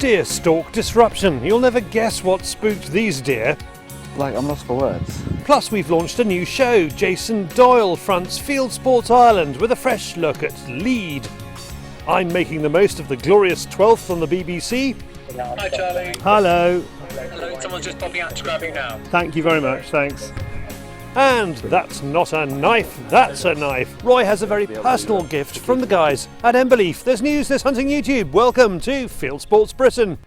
Deer stalk disruption. You'll never guess what spooked these deer. Like, I'm lost for words. Plus, we've launched a new show. Jason Doyle fronts Fieldsports Ireland with a fresh look at lead. I'm making the most of the glorious 12th on the BBC. Hi Charlie. Hello. Hello, someone's just popping out to grab you now. Thank you very much, thanks. And that's not a knife, that's a knife. Roy has a very personal gift from the guys at Emberleaf. There's news, there's hunting YouTube. Welcome to Fieldsports Britain.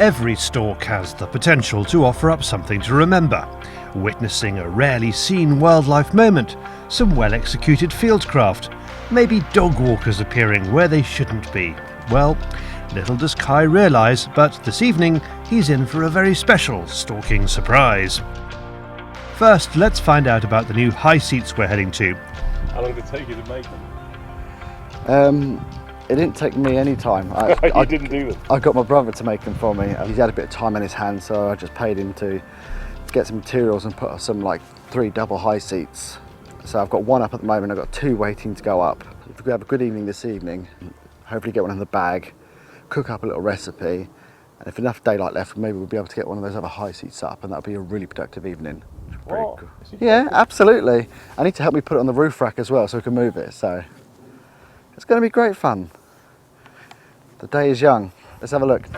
Every stalk has the potential to offer up something to remember. Witnessing a rarely seen wildlife moment, some well-executed fieldcraft, maybe dog walkers appearing where they shouldn't be. Well, little does Cai realise, but this evening he's in for a very special stalking surprise. First, let's find out about the new high seats we're heading to. How long did it take you to make them? It didn't take me any time. You didn't do them? I got my brother to make them for me. He's had a bit of time on his hands, so I just paid him to get some materials and put some like 3 double high seats. So I've got one up at the moment, I've got 2 waiting to go up. If we could have a good evening this evening, hopefully get one in the bag, cook up a little recipe, and if enough daylight left, maybe we'll be able to get one of those other high seats up, and that'll be a really productive evening. What? Cool. Yeah, absolutely. I need to help me put it on the roof rack as well so we can move it, so it's going to be great fun. The day is young. Let's have a look.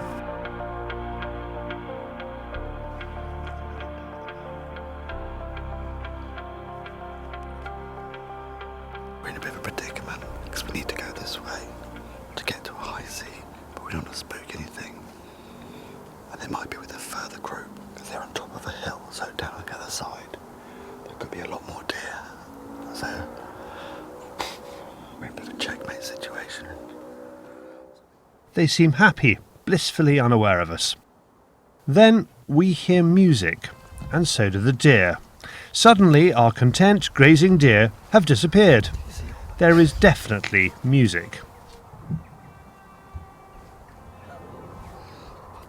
We're in a bit of a predicament because we need to go this way to get to a high seat, but we don't want to spook anything. And they might be with a further group because they're on top of a hill, so down on the other side there could be a lot more deer. So we're in a bit of a checkmate situation. They seem happy, blissfully unaware of us. Then we hear music, and so do the deer. Suddenly our content grazing deer have disappeared. There is definitely music.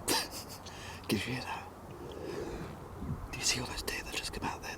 Did you hear that? Do you see all those deer that just come out then?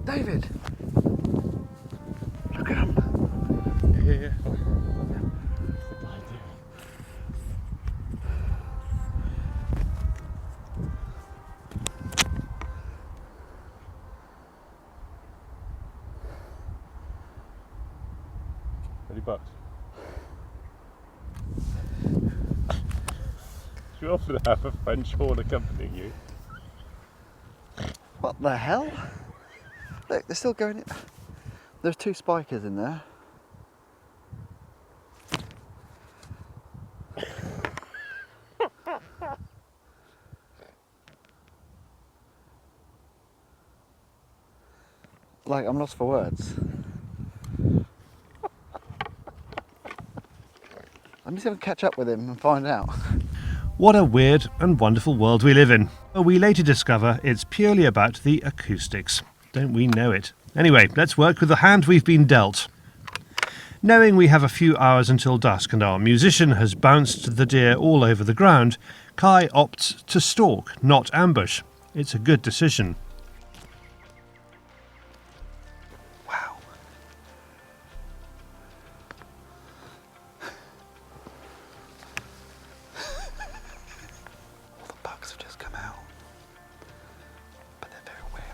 David! Look at him. Yeah. $20. Do you often have a French horn accompanying you? What the hell? Look, they're still going in. There's 2 spikers in there. Like, I'm lost for words. I'm just going to catch up with him and find out. What a weird and wonderful world we live in. We later discover it's purely about the acoustics. Don't we know it? Anyway, let's work with the hand we've been dealt. Knowing we have a few hours until dusk and our musician has bounced the deer all over the ground, Cai opts to stalk, not ambush. It's a good decision. Wow. All the bugs have just come out, but they're very wary.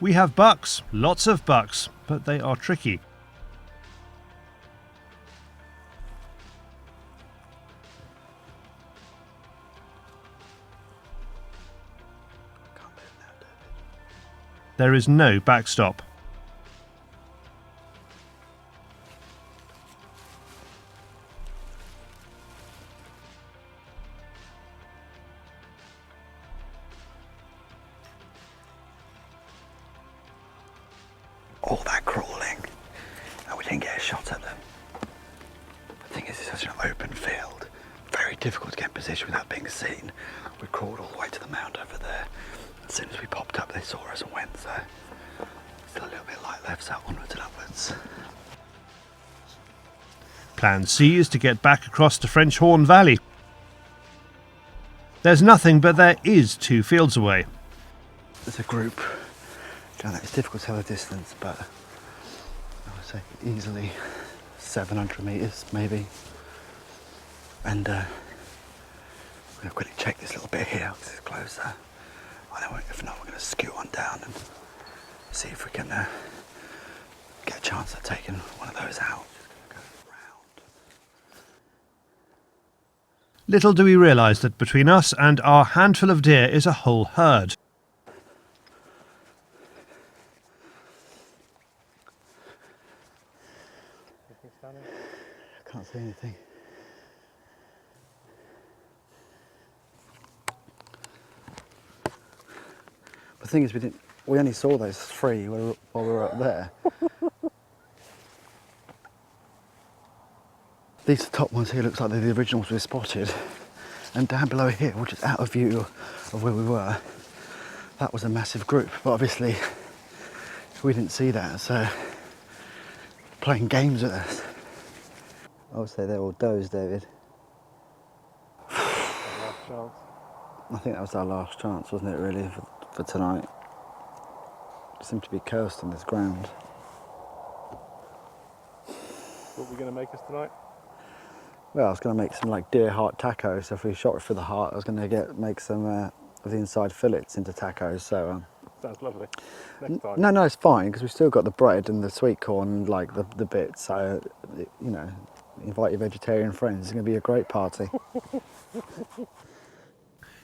We have bucks, lots of bucks, but they are tricky. There is no backstop. All that crawling, and we didn't get a shot at them. The thing is, it's such an open field, very difficult to get in position without being seen. We crawled all the way to the mound over there. As soon as we popped up, they saw us and went, so still a little bit light left, so onwards and upwards. Plan C is to get back across the French Horn Valley. There's nothing, but there is 2 fields away. There's a group. It's difficult to tell the distance, but I would say easily 700 metres maybe. And we're going to quickly check this little bit here because it's closer. And then if not, we're going to scoot on down and see if we can get a chance at taking one of those out. Just going to go round. Little do we realise that between us and our handful of deer is a whole herd. I can't see anything. The thing is, we only saw those 3 while we were up there. These are the top ones here, looks like they're the originals we spotted. And down below here, which is out of view of where we were, that was a massive group. But obviously, we didn't see that, so playing games with us. I would say they're all does, David. Last chance. I think that was our last chance, wasn't it, really, for tonight? We seem to be cursed on this ground. What are we going to make us tonight? Well, I was going to make some like deer heart tacos. So if we shot it for the heart, I was going to make some of the inside fillets into tacos. So Sounds lovely. Next time. no, it's fine because we've still got the bread and the sweet corn and like the bits. So you know, invite your vegetarian friends. It's going to be a great party.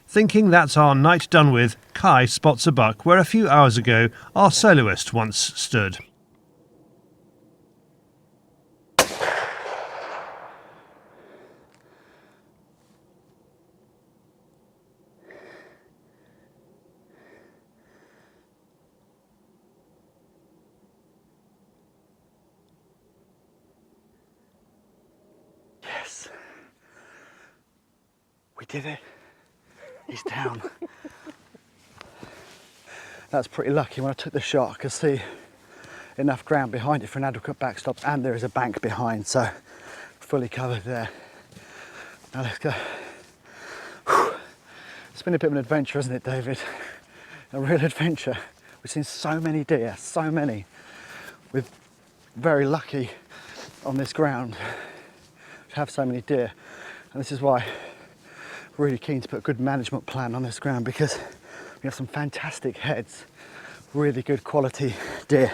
Thinking that's our night done with, Cai spots a buck where a few hours ago our soloist once stood. Yes, we did it. He's down. That's pretty lucky. When I took the shot, I could see enough ground behind it for an adequate backstop, and there is a bank behind, so fully covered there. Now let's go. Whew. It's been a bit of an adventure, hasn't it, David? A real adventure. We've seen so many deer, so many. We're very lucky on this ground to have so many deer, and this is why really keen to put a good management plan on this ground, because we have some fantastic heads, really good quality deer.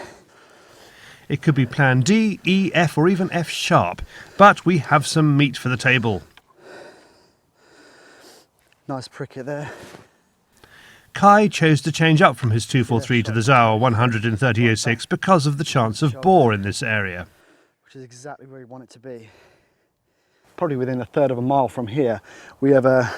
It could be plan D, E, F or even F sharp, but we have some meat for the table. Nice pricket there. Cai chose to change up from his 243 to the Zauer 130.06 because of the chance of boar in this area. Which is exactly where we want it to be. Probably within a third of a mile from here, we have a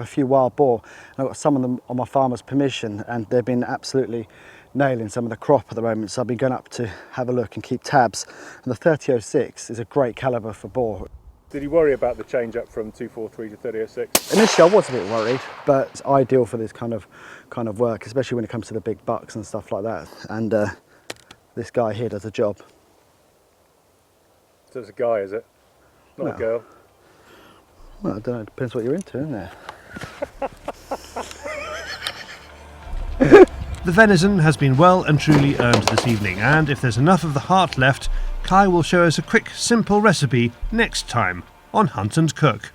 few wild boar. I've got some of them on my farmer's permission, and they've been absolutely nailing some of the crop at the moment, so I've been going up to have a look and keep tabs. And the 30.06 is a great calibre for boar. Did you worry about the change up from 243 to 30.06? Initially I was a bit worried, but it's ideal for this kind of work, especially when it comes to the big bucks and stuff like that. And this guy here does a job. So it's a guy, is it? Not a girl? Well, I don't know, it depends what you're into, isn't it? The venison has been well and truly earned this evening, and if there's enough of the heart left, Cai will show us a quick, simple recipe next time on Hunt and Cook.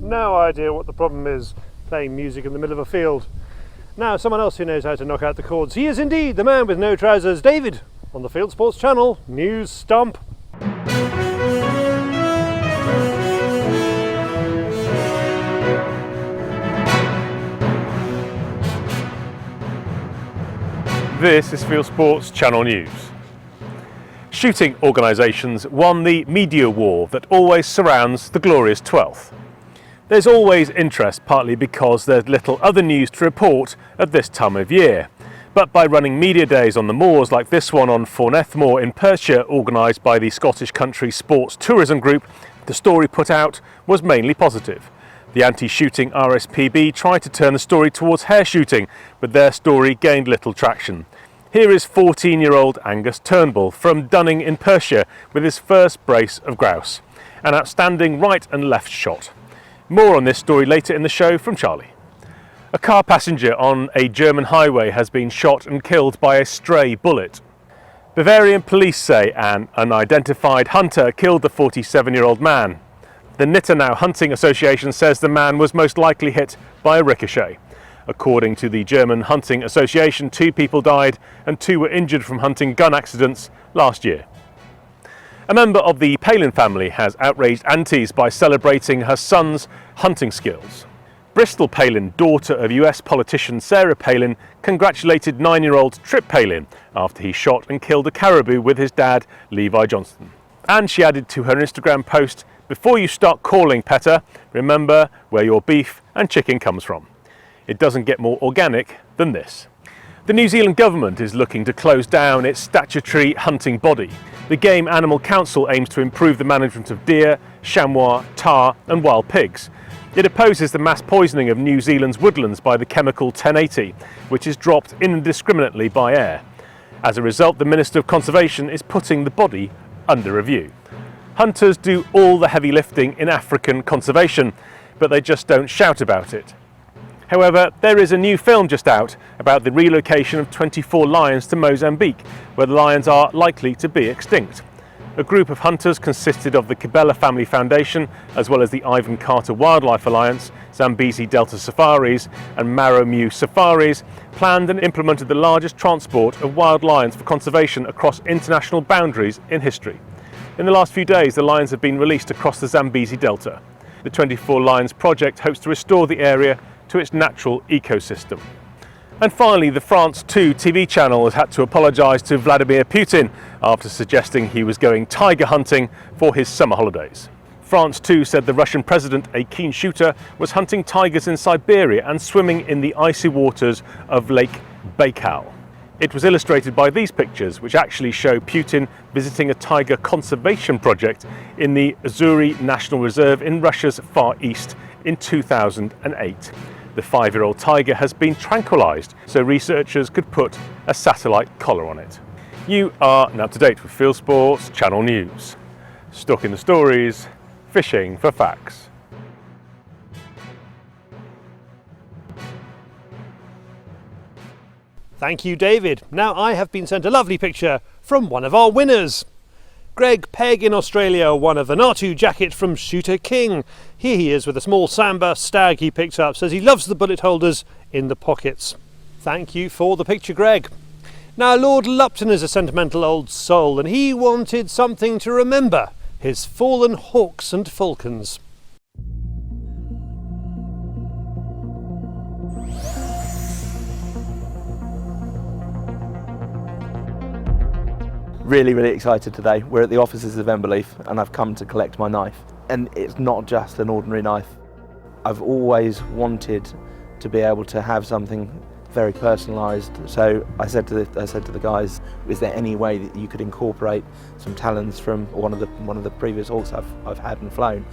No idea what the problem is playing music in the middle of a field. Now someone else who knows how to knock out the chords. He is indeed the man with no trousers, David, on the Fieldsports channel, News Stump. This is Fieldsports Channel News. Shooting organisations won the media war that always surrounds the glorious 12th. There's always interest, partly because there's little other news to report at this time of year. But by running media days on the moors like this one on Exmoor in Perthshire, organised by the Scottish Country Sports Tourism Group, the story put out was mainly positive. The anti-shooting RSPB tried to turn the story towards hare shooting, but their story gained little traction. Here is 14-year-old Angus Turnbull from Dunning in Perthshire with his first brace of grouse. An outstanding right and left shot. More on this story later in the show from Charlie. A car passenger on a German highway has been shot and killed by a stray bullet. Bavarian police say an unidentified hunter killed the 47-year-old man. The Nittenau Hunting Association says the man was most likely hit by a ricochet. According to the German Hunting Association, 2 people died and 2 were injured from hunting gun accidents last year. A member of the Palin family has outraged aunties by celebrating her son's hunting skills. Bristol Palin, daughter of US politician Sarah Palin, congratulated 9-year-old Trip Palin after he shot and killed a caribou with his dad, Levi Johnston. And she added to her Instagram post, "Before you start calling, Petter, remember where your beef and chicken comes from." It doesn't get more organic than this. The New Zealand government is looking to close down its statutory hunting body. The Game Animal Council aims to improve the management of deer, chamois, tahr and wild pigs. It opposes the mass poisoning of New Zealand's woodlands by the chemical 1080, which is dropped indiscriminately by air. As a result, the Minister of Conservation is putting the body under review. Hunters do all the heavy lifting in African conservation, but they just don't shout about it. However, there is a new film just out about the relocation of 24 lions to Mozambique, where the lions are likely to be extinct. A group of hunters consisted of the Cabela Family Foundation, as well as the Ivan Carter Wildlife Alliance, Zambezi Delta Safaris and Maramu Safaris, planned and implemented the largest transport of wild lions for conservation across international boundaries in history. In the last few days, the lions have been released across the Zambezi Delta. The 24 Lions project hopes to restore the area to its natural ecosystem. And finally, the France 2 TV channel has had to apologise to Vladimir Putin after suggesting he was going tiger hunting for his summer holidays. France 2 said the Russian president, a keen shooter, was hunting tigers in Siberia and swimming in the icy waters of Lake Baikal. It was illustrated by these pictures, which actually show Putin visiting a tiger conservation project in the Ussuri National Reserve in Russia's Far East in 2008. The 5-year-old tiger has been tranquilised so researchers could put a satellite collar on it. You are now up to date with Fieldsports Channel News. Stuck in the stories, fishing for facts. Thank you, David. Now I have been sent a lovely picture from one of our winners. Greg Pegg in Australia won a Vanuatu jacket from Shooter King. Here he is with a small sambar stag he picked up. Says he loves the bullet holders in the pockets. Thank you for the picture, Greg. Now Lord Lupton is a sentimental old soul and he wanted something to remember his fallen hawks and falcons. Really, really excited today. We're at the offices of Emberleaf and I've come to collect my knife. And it's not just an ordinary knife. I've always wanted to be able to have something very personalised. So I said to the guys, is there any way that you could incorporate some talons from one of the previous hawks I've had and flown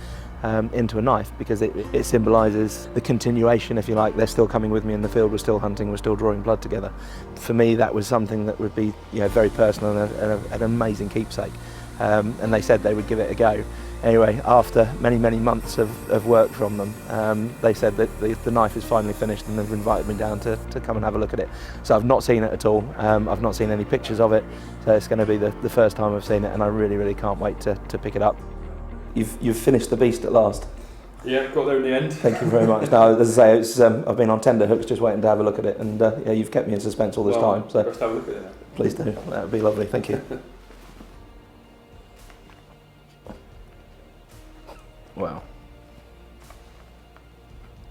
into a knife, because it symbolises the continuation, if you like. They're still coming with me in the field, we're still hunting, we're still drawing blood together. For me, that was something that would be, you know, very personal and an amazing keepsake. And they said they would give it a go. Anyway, after many, many months of work from them, they said that the knife is finally finished and they've invited me down to come and have a look at it. So I've not seen it at all. I've not seen any pictures of it. So it's going to be the first time I've seen it, and I really, really can't wait to pick it up. You've finished the beast at last. Yeah, got there in the end. Thank you very much. No, as I say, I've been on tender hooks just waiting to have a look at it, and yeah, you've kept me in suspense all this time. So let's have a look at it now. Please do. That would be lovely. Thank you. Wow.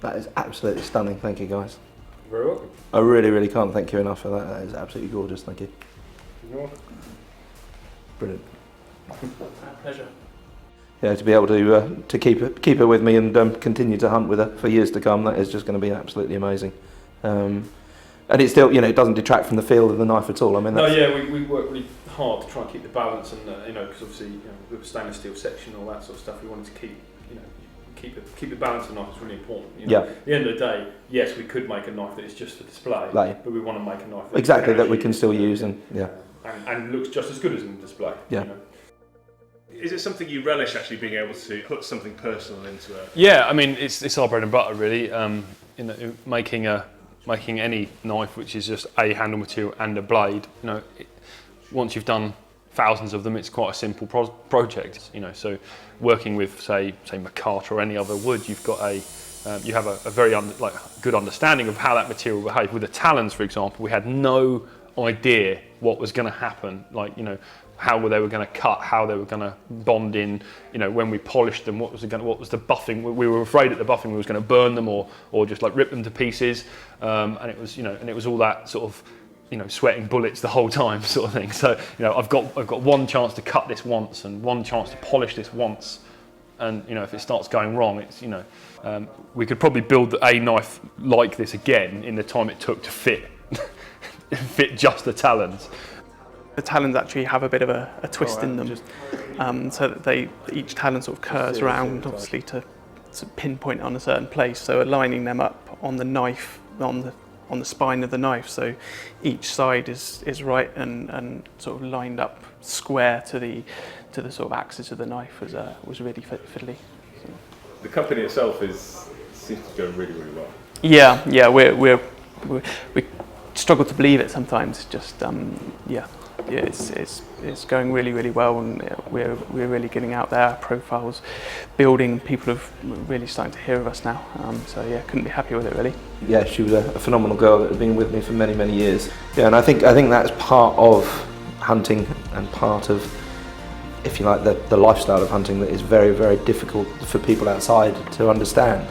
That is absolutely stunning. Thank you, guys. You're very welcome. I really, really can't thank you enough for that. That is absolutely gorgeous. Thank you. You're welcome. Brilliant. My pleasure. Yeah, to be able to keep her with me and continue to hunt with her for years to come, that is just going to be absolutely amazing. And it still, you know, it doesn't detract from the feel of the knife at all. I mean, no, yeah, we work really hard to try and keep the balance, and you know, because obviously, you know, with the stainless steel section and all that sort of stuff, we wanted to keep the balance of the knife is really important. You know? Yeah. At the end of the day, yes, we could make a knife that is just for display, Right. but we want to make a knife that we can still use, and yeah, and looks just as good as in display. Yeah. You know? Is it something you relish, actually being able to put something personal into it? Yeah, I mean, it's our bread and butter, really. You know, making any knife which is just a handle material and a blade. You know, once you've done thousands of them, it's quite a simple project. You know, so working with say micarta or any other wood, you've got you have a very good understanding of how that material behaves. With the talons, for example, we had no idea what was going to happen. Like, you know, how they were going to cut, how they were going to bond in, you know, when we polished them, what was the buffing. We were afraid that the buffing was going to burn them or just like rip them to pieces, and it was, you know, and it was all that sort of, you know, sweating bullets the whole time sort of thing. So, you know, I've got one chance to cut this once and one chance to polish this once, and, you know, if it starts going wrong, it's, you know, we could probably build a knife like this again in the time it took to fit just the talons. The talons actually have a bit of a twist in them, so that each talon sort of curves around, obviously to pinpoint on a certain place. So aligning them up on the knife, on the spine of the knife, so each side is right and sort of lined up square to the sort of axis of the knife was really fiddly. So. The company itself seems to be going really, really well. Yeah, we struggle to believe it sometimes. Just it's going really, really well, and we're really getting out there. Profiles building, people have really starting to hear of us now. So yeah, couldn't be happier with it, really. yeah, she was a phenomenal girl that had been with me for many, many years. Yeah, and I think that's part of hunting and part of, if you like, the lifestyle of hunting that is very, very difficult for people outside to understand.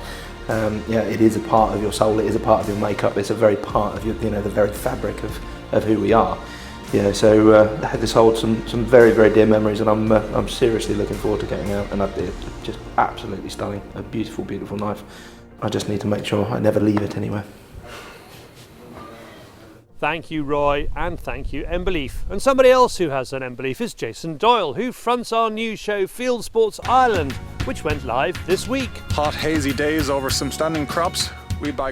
Yeah, it is a part of your soul, it is a part of your makeup, it's a very part of your, you know, the very fabric of who we are. Yeah, so this holds some very, very dear memories, and I'm seriously looking forward to getting out, and it's just absolutely stunning, a beautiful, beautiful knife. I just need to make sure I never leave it anywhere. Thank you, Roy, and thank you, Emberleaf. And somebody else who has an Emberleaf is Jason Doyle, who fronts our new show Fieldsports Ireland, which went live this week. Hot, hazy days over some standing crops.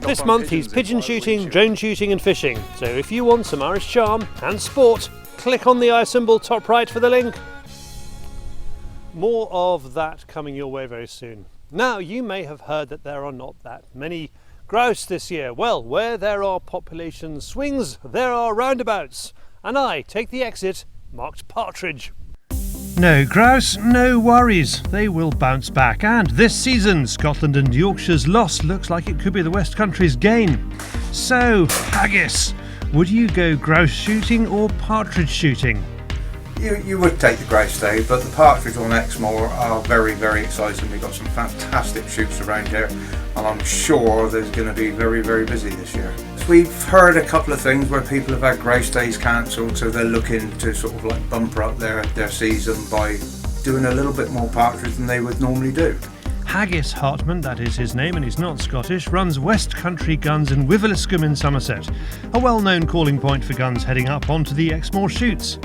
This month he's pigeon shooting, drone shooting and fishing. So if you want some Irish charm and sport, click on the eye symbol top right for the link. More of that coming your way very soon. Now, you may have heard that there are not that many grouse this year. Well, where there are population swings, there are roundabouts. And I take the exit marked partridge. No grouse, no worries. They will bounce back. And this season, Scotland and Yorkshire's loss looks like it could be the West Country's gain. So, haggis, would you go grouse shooting or partridge shooting? You would take the grouse day, but the partridge on Exmoor are very, very exciting. We've got some fantastic shoots around here, and I'm sure there's going to be very, very busy this year. We've heard a couple of things where people have had grouse days cancelled, so they're looking to sort of like bumper up their season by doing a little bit more partridge than they would normally do. Haggis Hartman, that is his name, and he's not Scottish, runs West Country Guns in Wiveliscombe in Somerset, a well-known calling point for guns heading up onto the Exmoor shoots.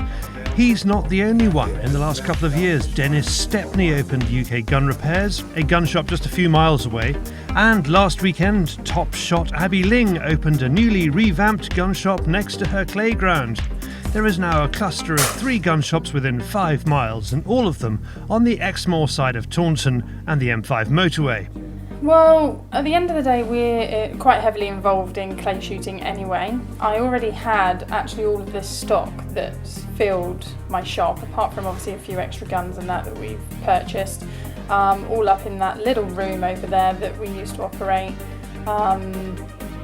He's not the only one. In the last couple of years, Dennis Stepney opened UK Gun Repairs, a gun shop just a few miles away, and last weekend, top shot Abby Ling opened a newly revamped gun shop next to her playground. There is now a cluster of 3 gun shops within 5 miles, and all of them on the Exmoor side of Taunton and the M5 motorway. Well, at the end of the day, we're quite heavily involved in clay shooting anyway. I already had actually all of this stock that's filled my shop, apart from obviously a few extra guns and that we've purchased, all up in that little room over there that we used to operate.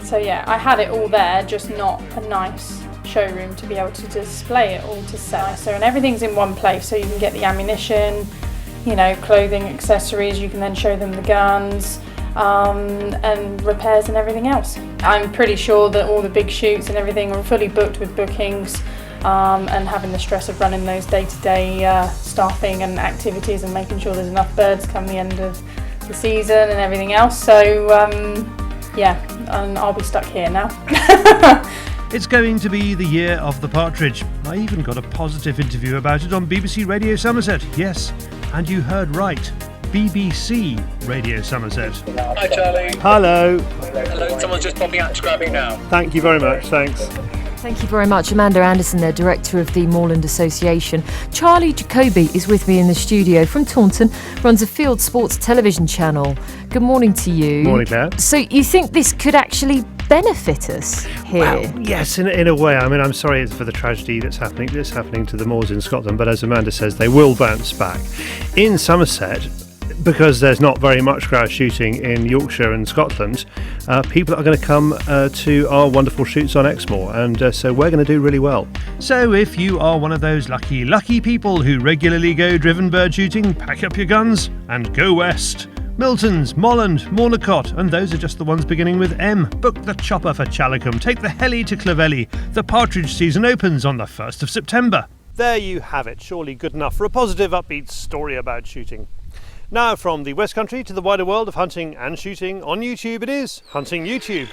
So yeah, I had it all there, just not a nice showroom to be able to display it all to sell. So, and everything's in one place, so you can get the ammunition, you know, clothing, accessories, you can then show them the guns, and repairs and everything else. I'm pretty sure that all the big shoots and everything are fully booked with bookings, and having the stress of running those day-to-day staffing and activities and making sure there's enough birds come the end of the season and everything else. So yeah, and I'll be stuck here now. It's going to be the year of the partridge. I even got a positive interview about it on BBC Radio Somerset. Yes, and you heard right. BBC Radio Somerset. Hi, Charlie. Hello. Hello, someone's just popping out to grab you now. Thank you very much, thanks. Thank you very much. Amanda Anderson there, Director of the Moorland Association. Charlie Jacobi is with me in the studio from Taunton, runs a Fieldsports television channel. Good morning to you. Morning, Claire. So you think this could actually benefit us here? Well, yes, in a way. I mean, I'm sorry for the tragedy that's happening to the moors in Scotland, but as Amanda says, they will bounce back. In Somerset, because there's not very much grouse shooting in Yorkshire and Scotland, people are going to come to our wonderful shoots on Exmoor, and so we're going to do really well. So if you are one of those lucky people who regularly go driven bird shooting, pack up your guns and go west. Milton's, Molland, Mornicott, and those are just the ones beginning with M. Book the chopper for Chalicum, take the heli to Clovelly. The partridge season opens on the 1st of September. There you have it, surely good enough for a positive, upbeat story about shooting. Now from the West Country to the wider world of hunting and shooting on YouTube, it is Hunting YouTube.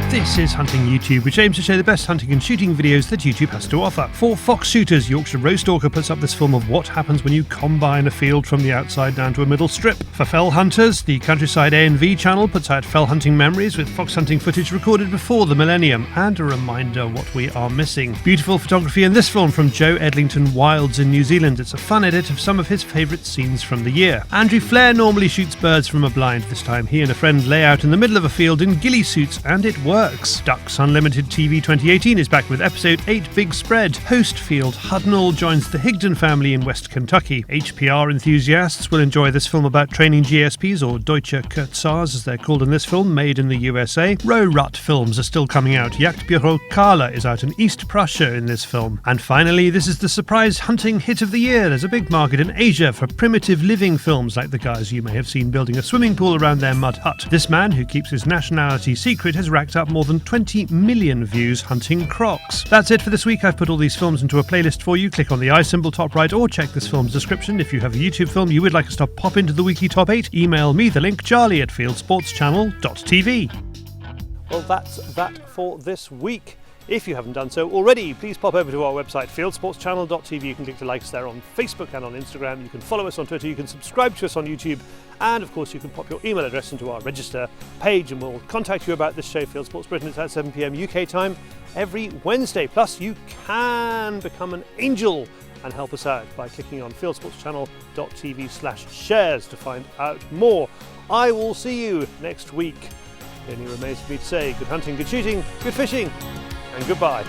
This is Hunting YouTube, which aims to show the best hunting and shooting videos that YouTube has to offer. For fox shooters, Yorkshire Rowstalker puts up this film of what happens when you combine a field from the outside down to a middle strip. For fell hunters, the Countryside A&V channel puts out fell hunting memories with fox hunting footage recorded before the millennium, and a reminder what we are missing. Beautiful photography in this film from Joe Edlington Wilds in New Zealand. It's a fun edit of some of his favourite scenes from the year. Andrew Flair normally shoots birds from a blind. This time he and a friend lay out in the middle of a field in ghillie suits, and it works. Ducks Unlimited TV 2018 is back with episode 8 Big Spread. Host Field Hudnall joins the Higdon family in West Kentucky. HPR enthusiasts will enjoy this film about training GSPs, or Deutsche Kurzars as they're called in this film, made in the USA. Row Rut films are still coming out. Jagdbüro Karla is out in East Prussia in this film. And finally, this is the surprise hunting hit of the year. There's a big market in Asia for primitive living films like the guys you may have seen building a swimming pool around their mud hut. This man, who keeps his nationality secret, has racked up more than 20 million views hunting crocs. That's it for this week. I've put all these films into a playlist for you. Click on the I symbol top right or check this film's description. If you have a YouTube film you would like us to pop into the weekly top 8, email me the link, charlie@fieldsportschannel.tv. Well, that's that for this week. If you haven't done so already, please pop over to our website, fieldsportschannel.tv. You can click to like us there on Facebook and on Instagram. You can follow us on Twitter. You can subscribe to us on YouTube. And of course, you can pop your email address into our register page and we'll contact you about this show, Fieldsports Britain. It's at 7 p.m. UK time every Wednesday. Plus, you can become an angel and help us out by clicking on fieldsportschannel.tv/shares to find out more. I will see you next week. It only remains for me to say good hunting, good shooting, good fishing, and goodbye.